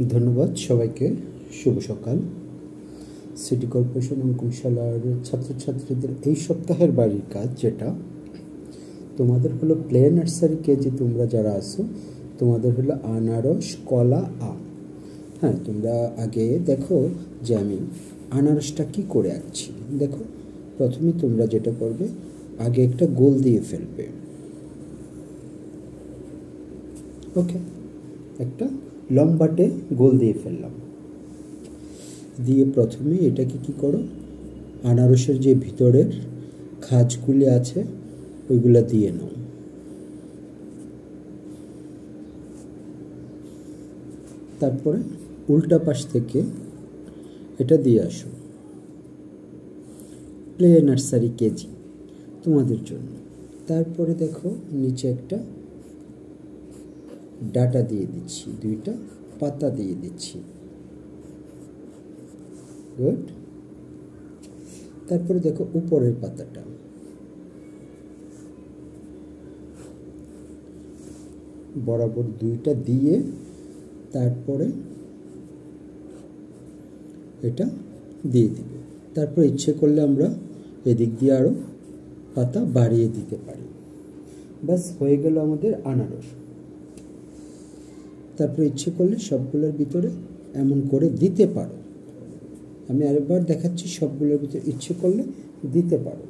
ধন্যবাদ সবাইকে। শুভ সকাল। সিটি কর্পোরেশন অঙ্কনশালার ছাত্রছাত্রীদের এই সপ্তাহের বাড়ির কাজ যেটা তোমাদের হলো প্লে নার্সারি কেজি, তোমরা যারা আসো তোমাদের হলো আনারস, কলা, আম। হ্যাঁ, তোমরা আগে দেখো যে আমি আনারসটা কি করে আঁকছি। দেখো, প্রথমে তোমরা যেটা করবে, আগে একটা গোল দিয়ে ফেলবে। ওকে, একটা লম্বাটে গোল দিয়ে ফেললাম। দিয়ে প্রথমে এটাকে কি করো, আনারসের যে ভিতরের খাঁজগুলি আছে ওইগুলা দিয়ে নাও। তারপরে উল্টা পাশ থেকে এটা দিয়ে আসো। প্লে নার্সারি কেজি তোমাদের জন্য। তারপরে দেখো নিচে একটা ডাটা দিয়ে দিচ্ছি, দুইটা পাতা দিয়ে দিচ্ছি। গুড। তারপরে দেখো উপরের পাতাটা, বরাবর দুইটা দিয়ে তারপরে এটা দিয়ে দিবে। তারপর ইচ্ছে করলে আমরা এদিক দিয়ে আরও পাতা বাড়িয়ে দিতে পারি। বাস হয়ে গেল আমাদের আনারস। তারপর ইচ্ছে করলে সবগুলোর ভিতরে এমন করে দিতে পারো। আমি আরেকবার দেখাচ্ছি, সবগুলোর ভিতরে ইচ্ছে করলে দিতে পারো।